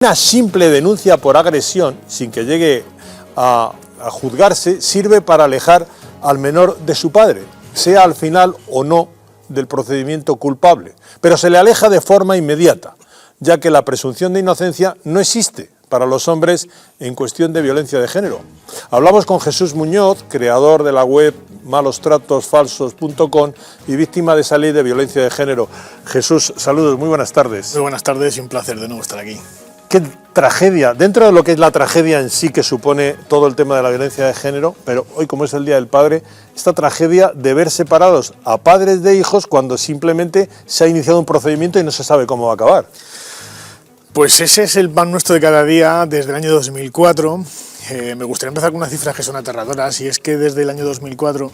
Una simple denuncia por agresión, sin que llegue a juzgarse, sirve para alejar al menor de su padre, sea al final o no del procedimiento culpable, pero se le aleja de forma inmediata, ya que la presunción de inocencia no existe para los hombres en cuestión de violencia de género. Hablamos con Jesús Muñoz, creador de la web malostratosfalsos.com y víctima de esa ley de violencia de género. Jesús, saludos, muy buenas tardes. Muy buenas tardes y un placer de nuevo estar aquí. Qué tragedia, dentro de lo que es la tragedia en sí que supone todo el tema de la violencia de género, pero hoy como es el Día del Padre, esta tragedia de ver separados a padres de hijos cuando simplemente se ha iniciado un procedimiento y no se sabe cómo va a acabar. Pues ese es el pan nuestro de cada día desde el año 2004. Me gustaría empezar con unas cifras que son aterradoras, y es que desde el año 2004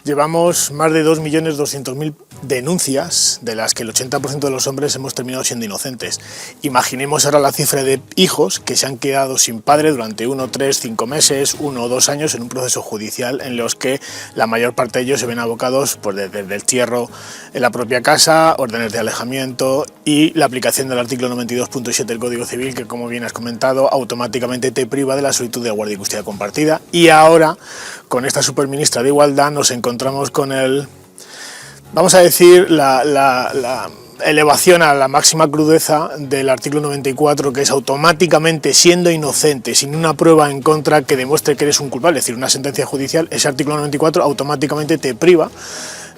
llevamos más de 2.200.000 denuncias, de las que el 80% de los hombres hemos terminado siendo inocentes. Imaginemos ahora la cifra de hijos que se han quedado sin padre durante 1, 3, 5 meses, 1 o 2 años en un proceso judicial en los que la mayor parte de ellos se ven abocados pues, desde el destierro en la propia casa, órdenes de alejamiento y la aplicación del artículo 92.7 del Código Civil, que como bien has comentado, automáticamente te priva de la solicitud de guardia y custodia compartida. Y ahora, con esta superministra de Igualdad, nos encontramos con el, vamos a decir, la elevación a la máxima crudeza del artículo 94, que es automáticamente, siendo inocente, sin una prueba en contra que demuestre que eres un culpable, es decir, una sentencia judicial, ese artículo 94 automáticamente te priva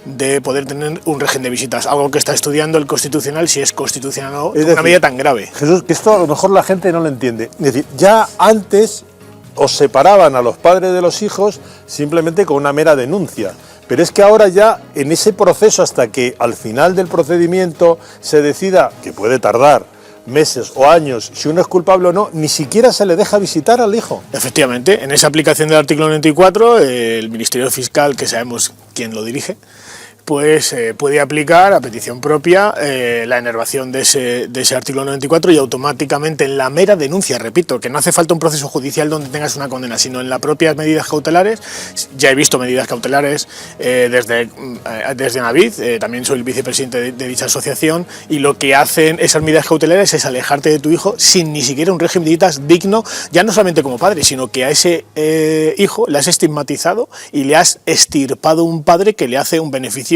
de poder tener un régimen de visitas, algo que está estudiando el Constitucional, si es constitucional o no, una medida tan grave. Jesús, que esto a lo mejor la gente no lo entiende. Es decir, ya antes os separaban a los padres de los hijos simplemente con una mera denuncia. Pero es que ahora ya en ese proceso, hasta que al final del procedimiento se decida, que puede tardar meses o años, si uno es culpable o no, ni siquiera se le deja visitar al hijo. Efectivamente, en esa aplicación del artículo 94, el Ministerio Fiscal, que sabemos quién lo dirige, pues puede aplicar a petición propia la enervación de ese artículo 94 y automáticamente en la mera denuncia, repito, que no hace falta un proceso judicial donde tengas una condena, sino en las propias medidas cautelares. Ya he visto medidas cautelares desde Navid, también soy el vicepresidente de dicha asociación, y lo que hacen esas medidas cautelares es alejarte de tu hijo sin ni siquiera un régimen de visitas digno, ya no solamente como padre, sino que a ese hijo le has estigmatizado y le has extirpado un padre que le hace un beneficio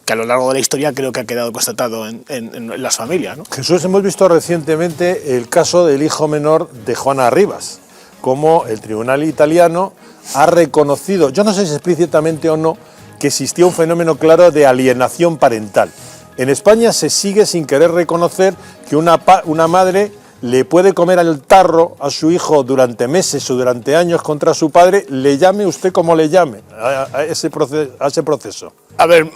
que a lo largo de la historia creo que ha quedado constatado en las familias, ¿no? Jesús, hemos visto recientemente el caso del hijo menor de Juana Rivas, como el tribunal italiano ha reconocido, yo no sé si explícitamente o no, que existía un fenómeno claro de alienación parental. En España se sigue sin querer reconocer que una madre le puede comer al tarro a su hijo durante meses o durante años contra su padre, le llame usted como le llame a ese proceso. A ver,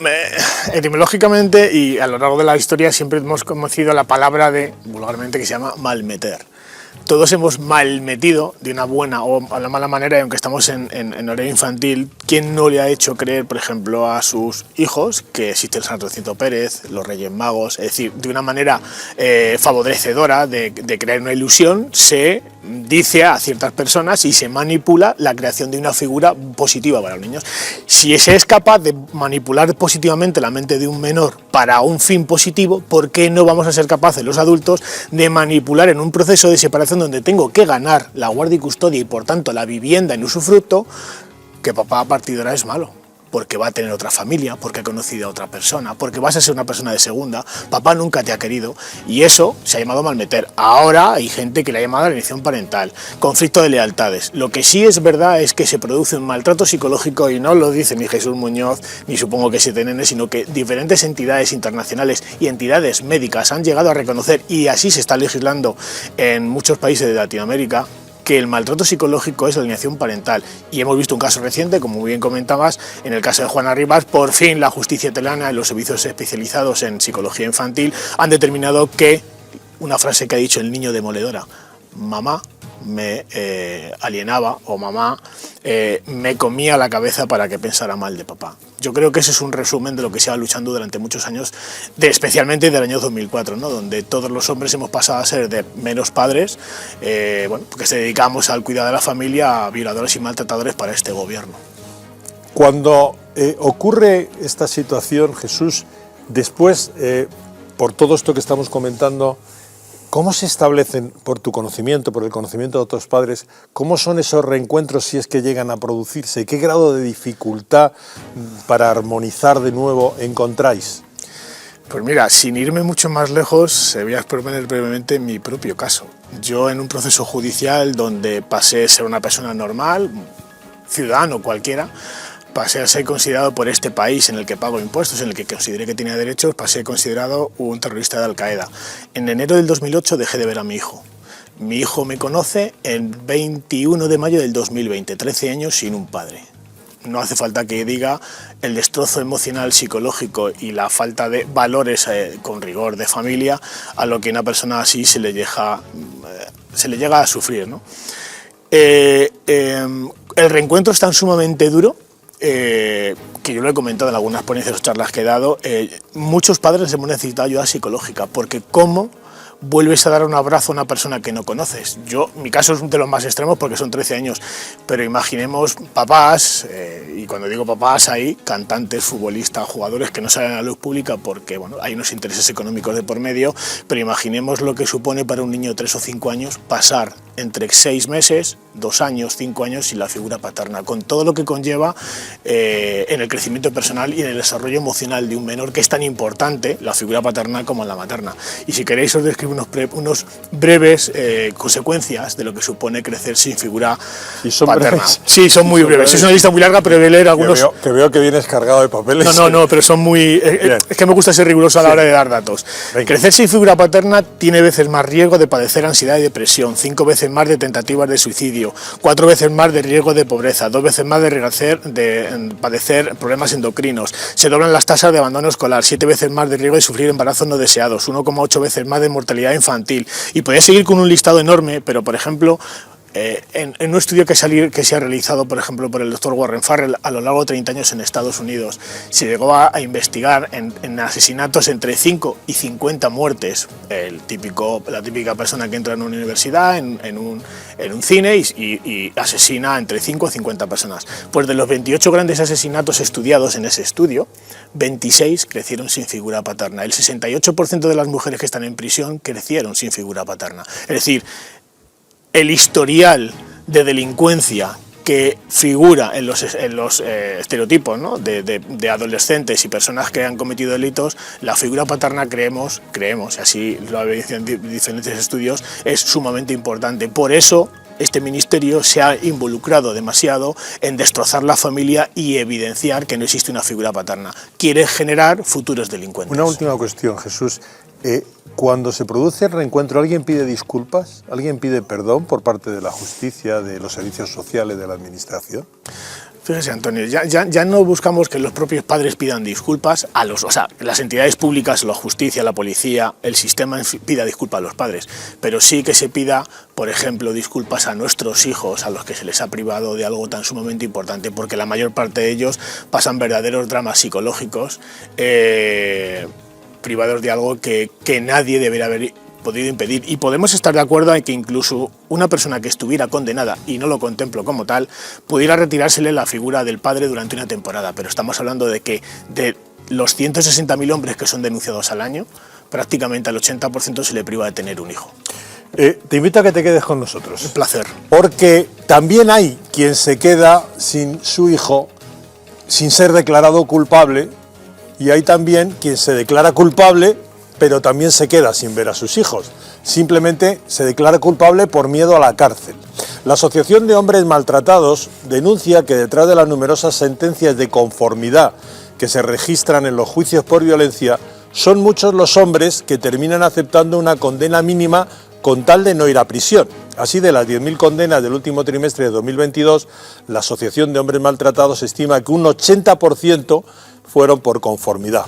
etimológicamente y a lo largo de la historia siempre hemos conocido la palabra vulgarmente, que se llama malmeter. Todos hemos malmetido de una buena o a la mala manera, y aunque estamos en horario infantil, ¿quién no le ha hecho creer, por ejemplo, a sus hijos que existe el San Jacinto Pérez, los Reyes Magos? Es decir, de una manera favorecedora de crear una ilusión, se dice a ciertas personas y se manipula la creación de una figura positiva para los niños. Si se es capaz de manipular positivamente la mente de un menor para un fin positivo, ¿por qué no vamos a ser capaces los adultos de manipular en un proceso de separación donde tengo que ganar la guardia y custodia y por tanto la vivienda en usufructo, que papá a partir de ahora es malo? Porque va a tener otra familia, porque ha conocido a otra persona, porque vas a ser una persona de segunda, papá nunca te ha querido, y eso se ha llamado malmeter. Ahora hay gente que le ha llamado alienación parental, conflicto de lealtades. Lo que sí es verdad es que se produce un maltrato psicológico, y no lo dice ni Jesús Muñoz, ni supongo que 7N, sino que diferentes entidades internacionales y entidades médicas han llegado a reconocer, y así se está legislando en muchos países de Latinoamérica, que el maltrato psicológico es la alienación parental. Y hemos visto un caso reciente, como muy bien comentabas, en el caso de Juana Rivas. Por fin la justicia italiana y los servicios especializados en psicología infantil han determinado que una frase que ha dicho el niño demoledora: mamá me alienaba, o mamá me comía la cabeza para que pensara mal de papá. Yo creo que ese es un resumen de lo que se ha luchando durante muchos años, especialmente del año 2004, ¿no? Donde todos los hombres hemos pasado a ser de menos padres, porque se dedicamos al cuidado de la familia, a violadores y maltratadores para este gobierno. Cuando ocurre esta situación, Jesús, después, por todo esto que estamos comentando, ¿Cómo se establecen, por tu conocimiento, por el conocimiento de otros padres, cómo son esos reencuentros si es que llegan a producirse? ¿Qué grado de dificultad para armonizar de nuevo encontráis? Pues mira, sin irme mucho más lejos, voy a exponer brevemente mi propio caso. Yo, en un proceso judicial donde pasé de ser una persona normal, ciudadano cualquiera, pasé a ser considerado por este país en el que pago impuestos, en el que consideré que tenía derechos, pasé a ser considerado un terrorista de Al-Qaeda. En enero del 2008 dejé de ver a mi hijo. Mi hijo me conoce el 21 de mayo del 2020, 13 años sin un padre. No hace falta que diga el destrozo emocional, psicológico y la falta de valores con rigor de familia a lo que a una persona así se le llega a sufrir, ¿no? El reencuentro es tan sumamente duro que yo lo he comentado en algunas ponencias o charlas que he dado. Muchos padres hemos necesitado ayuda psicológica, porque ¿cómo vuelves a dar un abrazo a una persona que no conoces? Mi caso es de los más extremos porque son 13 años, pero imaginemos papás, y cuando digo papás hay cantantes, futbolistas, jugadores que no salen a la luz pública porque bueno, hay unos intereses económicos de por medio, pero imaginemos lo que supone para un niño de 3 o 5 años pasar entre 6 meses, 2 años, 5 años sin la figura paterna, con todo lo que conlleva en el crecimiento personal y en el desarrollo emocional de un menor, que es tan importante la figura paterna como la materna. Y si queréis os describo unos breves consecuencias de lo que supone crecer sin figura paterna. Breves. Sí, son muy breves. Es una lista muy larga, pero voy a leer algunos. Que veo que vienes cargado de papeles. No, pero son muy... es que me gusta ser riguroso a la hora de dar datos. Venga. Crecer sin figura paterna tiene veces más riesgo de padecer ansiedad y depresión, 5 veces más de tentativas de suicidio, 4 veces más de riesgo de pobreza, 2 veces más de padecer problemas endocrinos, se doblan las tasas de abandono escolar, 7 veces más de riesgo de sufrir embarazos no deseados, 1,8 veces más de mortalidad infantil. Y podría seguir con un listado enorme, pero por ejemplo, en un estudio que se ha realizado, por ejemplo, por el doctor Warren Farrell a lo largo de 30 años en Estados Unidos, se llegó a investigar en asesinatos entre 5 y 50 muertes, la típica persona que entra en una universidad, en un cine y asesina entre 5 y 50 personas. Pues de los 28 grandes asesinatos estudiados en ese estudio, 26 crecieron sin figura paterna. El 68% de las mujeres que están en prisión crecieron sin figura paterna. Es decir, el historial de delincuencia que figura en los estereotipos, ¿no?, de adolescentes y personas que han cometido delitos, la figura paterna creemos, y así lo evidencian diferentes estudios, es sumamente importante. Por eso este ministerio se ha involucrado demasiado en destrozar la familia y evidenciar que no existe una figura paterna. Quiere generar futuros delincuentes. Una última cuestión, Jesús. Cuando se produce el reencuentro, ¿alguien pide disculpas? ¿Alguien pide perdón por parte de la justicia, de los servicios sociales, de la administración? Fíjese, Antonio, ya no buscamos que los propios padres pidan disculpas las entidades públicas, la justicia, la policía, el sistema pida disculpas a los padres, pero sí que se pida, por ejemplo, disculpas a nuestros hijos, a los que se les ha privado de algo tan sumamente importante, porque la mayor parte de ellos pasan verdaderos dramas psicológicos, privados de algo que nadie debería haber podido impedir. Y podemos estar de acuerdo en que incluso una persona que estuviera condenada, y no lo contemplo como tal, pudiera retirársele la figura del padre durante una temporada, pero estamos hablando de que de los 160.000 hombres que son denunciados al año, prácticamente al 80% se le priva de tener un hijo. Te invito a que te quedes con nosotros. Un placer. Porque también hay quien se queda sin su hijo, sin ser declarado culpable, y hay también quien se declara culpable, pero también se queda sin ver a sus hijos. Simplemente se declara culpable por miedo a la cárcel. La Asociación de Hombres Maltratados denuncia que detrás de las numerosas sentencias de conformidad que se registran en los juicios por violencia, son muchos los hombres que terminan aceptando una condena mínima con tal de no ir a prisión. Así, de las 10.000 condenas del último trimestre de 2022, la Asociación de Hombres Maltratados estima que un 80% fueron por conformidad.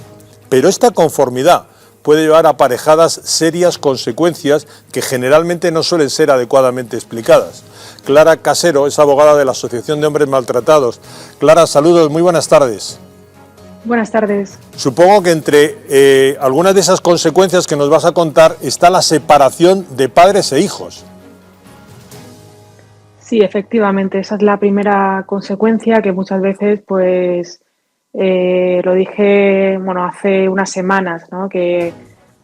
Pero esta conformidad puede llevar aparejadas serias consecuencias que generalmente no suelen ser adecuadamente explicadas. Clara Casero es abogada de la Asociación de Hombres Maltratados. Clara, saludos, muy buenas tardes. Buenas tardes. Supongo que entre algunas de esas consecuencias que nos vas a contar está la separación de padres e hijos. Sí, efectivamente, esa es la primera consecuencia que muchas veces, pues, lo dije, hace unas semanas, ¿no?, que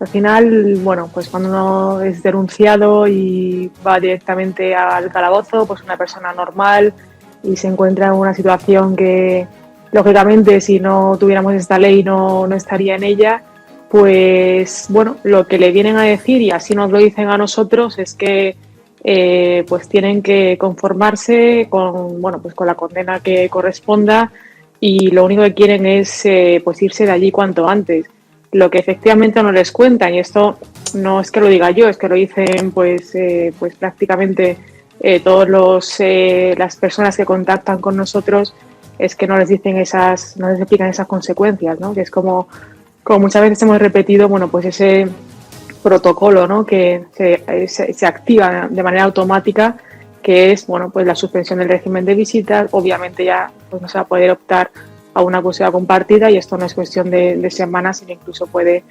Al final, bueno, pues cuando uno es denunciado y va directamente al calabozo, pues una persona normal y se encuentra en una situación que, lógicamente, si no tuviéramos esta ley no estaría en ella, pues bueno, lo que le vienen a decir, y así nos lo dicen a nosotros, es que pues tienen que conformarse con, bueno, pues con la condena que corresponda, y lo único que quieren es pues irse de allí cuanto antes. Lo que efectivamente no les cuentan, y esto no es que lo diga yo, es que lo dicen pues prácticamente todos las personas que contactan con nosotros, es que no les dicen no les explican esas consecuencias, ¿no? Que es como muchas veces hemos repetido, bueno, pues ese protocolo, ¿no? Que se activa de manera automática, que es, bueno, pues la suspensión del régimen de visitas. Obviamente ya pues no se va a poder optar a una custodia compartida, y esto no es cuestión de semanas, sino incluso puede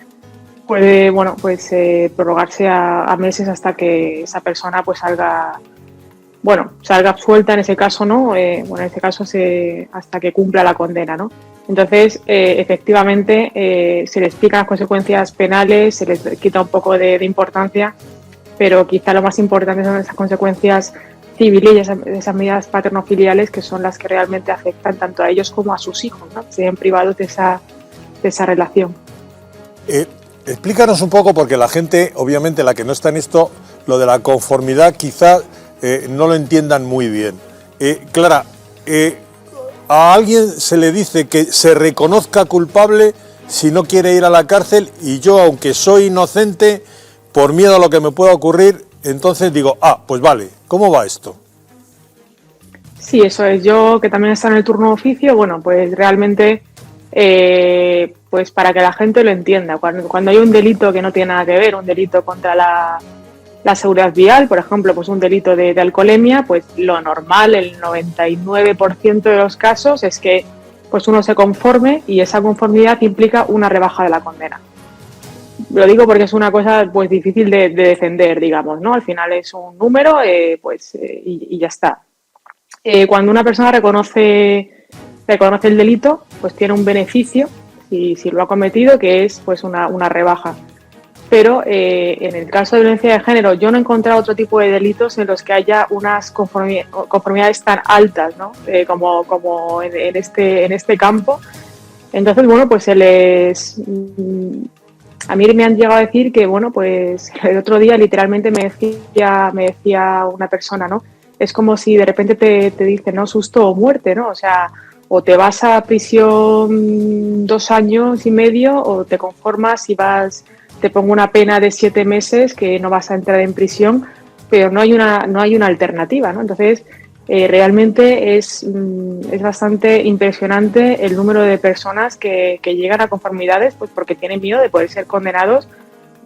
bueno, pues prorrogarse a meses, hasta que esa persona pues salga absuelta en ese caso, ¿no? Bueno, en este caso hasta que cumpla la condena, ¿no? Entonces, efectivamente, se le explican las consecuencias penales, se les quita un poco de importancia, pero quizá lo más importante son esas consecuencias civiles y esas medidas paternofiliales, que son las que realmente afectan tanto a ellos como a sus hijos, ¿no? Que se ven privados de esa relación. Explícanos un poco, porque la gente, obviamente la que no está en esto, lo de la conformidad quizá no lo entiendan muy bien. Clara, a alguien se le dice que se reconozca culpable si no quiere ir a la cárcel, y yo, aunque soy inocente, por miedo a lo que me pueda ocurrir, entonces digo, pues vale, ¿cómo va esto? Sí, eso es. Yo, que también está en el turno de oficio, bueno, pues realmente, pues para que la gente lo entienda, cuando hay un delito que no tiene nada que ver, un delito contra la seguridad vial, por ejemplo, pues un delito de alcoholemia, pues lo normal, el 99% de los casos, es que pues uno se conforme, y esa conformidad implica una rebaja de la condena. Lo digo porque es una cosa pues difícil de defender, digamos, ¿no? Al final es un número, y ya está. Cuando una persona reconoce el delito, pues tiene un beneficio, si lo ha cometido, que es pues una rebaja. Pero en el caso de violencia de género, yo no he encontrado otro tipo de delitos en los que haya unas conformidades tan altas, ¿no? Como en este campo. Entonces, bueno, pues a mí me han llegado a decir que, bueno, pues el otro día literalmente me decía una persona, ¿no? Es como si de repente te dicen, ¿no? Susto o muerte, ¿no? O sea, o te vas a prisión 2 años y medio, o te conformas y te pongo una pena de 7 meses que no vas a entrar en prisión, pero no hay una alternativa, ¿no? Entonces, realmente es bastante impresionante el número de personas que llegan a conformidades, pues porque tienen miedo de poder ser condenados,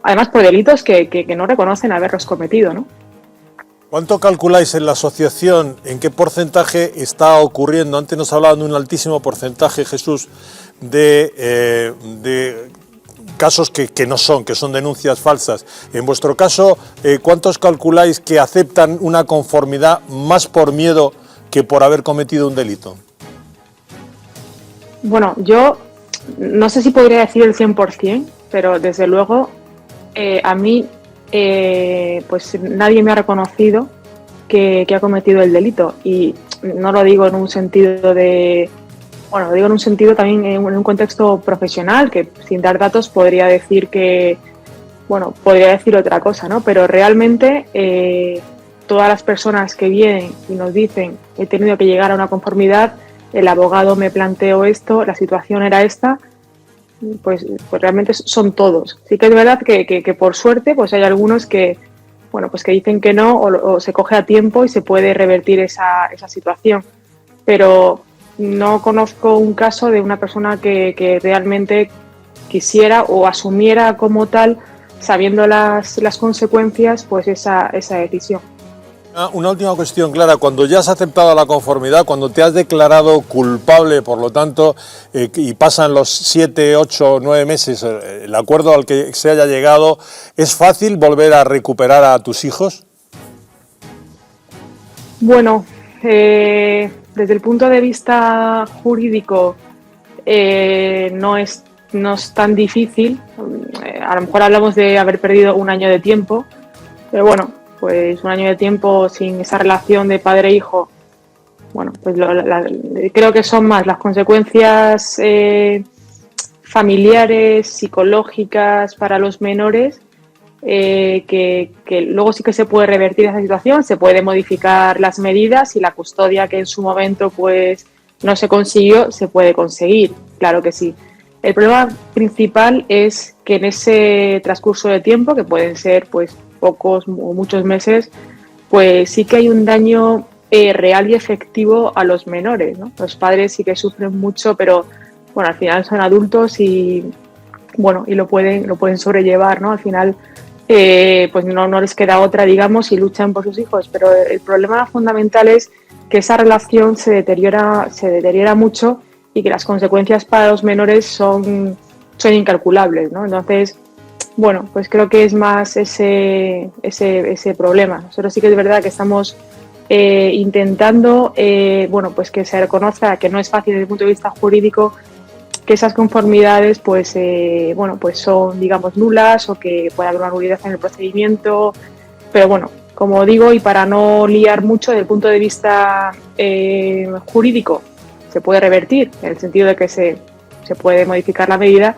además por delitos que no reconocen haberlos cometido, ¿no? ¿Cuánto calculáis en la asociación? ¿En qué porcentaje está ocurriendo? Antes nos hablaban de un altísimo porcentaje, Jesús, de casos que no son, que son denuncias falsas. En vuestro caso, ¿cuántos calculáis que aceptan una conformidad más por miedo que por haber cometido un delito? Bueno, yo no sé si podría decir el 100%, pero desde luego a mí pues nadie me ha reconocido que ha cometido el delito, y no lo digo en un sentido lo digo en un sentido también en un contexto profesional, que sin dar datos podría decir otra cosa, ¿no? Pero realmente todas las personas que vienen y nos dicen, he tenido que llegar a una conformidad, el abogado me planteó esto, la situación era esta, pues realmente son todos. Sí que es verdad que por suerte pues hay algunos que dicen que no, o se coge a tiempo y se puede revertir esa situación, pero no conozco un caso de una persona que realmente quisiera o asumiera como tal, sabiendo las consecuencias, pues esa decisión. Una última cuestión, Clara. Cuando ya has aceptado la conformidad, cuando te has declarado culpable, por lo tanto, y pasan los 7, 8, 9 meses, el acuerdo al que se haya llegado, ¿es fácil volver a recuperar a tus hijos? Bueno, desde el punto de vista jurídico no es tan difícil. a lo mejor hablamos de haber perdido un año de tiempo, pero bueno, pues un año de tiempo sin esa relación de padre-hijo, bueno, pues creo que son más las consecuencias familiares, psicológicas para los menores, que luego sí que se puede revertir esa situación, se puede modificar las medidas y la custodia que en su momento pues no se consiguió, se puede conseguir, claro que sí. El problema principal es que en ese transcurso de tiempo, que pueden ser pues pocos o muchos meses, pues sí que hay un daño real y efectivo a los menores, ¿no? Los padres sí que sufren mucho, pero bueno, al final son adultos y bueno, y lo pueden sobrellevar, ¿no? Al final pues no les queda otra, digamos, y luchan por sus hijos, pero el problema fundamental es que esa relación se deteriora mucho y que las consecuencias para los menores son incalculables, ¿no? Entonces, bueno, pues creo que es más ese problema. Nosotros sí que es verdad que estamos intentando, bueno, pues que se reconozca que no es fácil desde el punto de vista jurídico que esas conformidades, pues, bueno, pues son, digamos, nulas o que puede haber una nulidad en el procedimiento, pero bueno, como digo, y para no liar mucho, desde el punto de vista jurídico, se puede revertir, en el sentido de que se puede modificar la medida,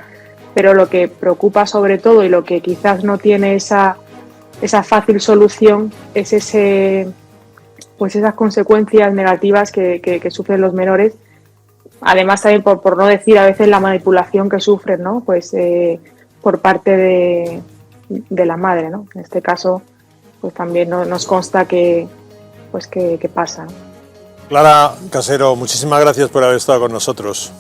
pero lo que preocupa sobre todo y lo que quizás no tiene esa fácil solución es pues esas consecuencias negativas que sufren los menores. Además, también por no decir a veces la manipulación que sufren, ¿no? Pues por parte de la madre, ¿no? En este caso, pues también nos consta que pasa, ¿no? Clara Casero, muchísimas gracias por haber estado con nosotros.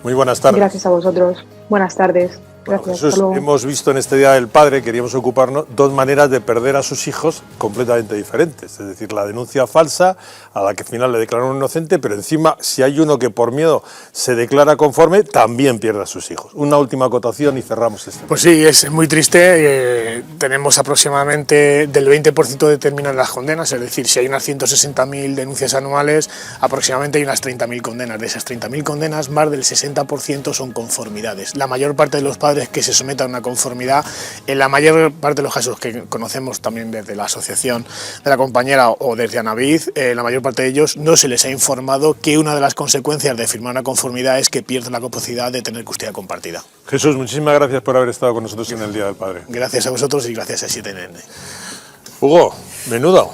Muy buenas tardes. Gracias a vosotros. Buenas tardes. Bueno, Gracias. Jesús, hemos visto en este Día del Padre, queríamos ocuparnos, dos maneras de perder a sus hijos completamente diferentes. Es decir, la denuncia falsa, a la que al final le declararon inocente, pero encima, si hay uno que por miedo se declara conforme, también pierde a sus hijos. Una última acotación y cerramos este. Pues sí, es muy triste. Tenemos aproximadamente del 20% determinan las condenas, es decir, si hay unas 160.000 denuncias anuales, aproximadamente hay unas 30.000 condenas. De esas 30.000 condenas, más del 60% son conformidades. La mayor parte de los padres que se sometan a una conformidad, en la mayor parte de los casos que conocemos también desde la asociación de la compañera o desde Anavid, la mayor parte de ellos no se les ha informado que una de las consecuencias de firmar una conformidad es que pierden la capacidad de tener custodia compartida. Jesús, muchísimas gracias por haber estado con nosotros en el Día del Padre. Gracias a vosotros y gracias a 7NN. Hugo, menudo.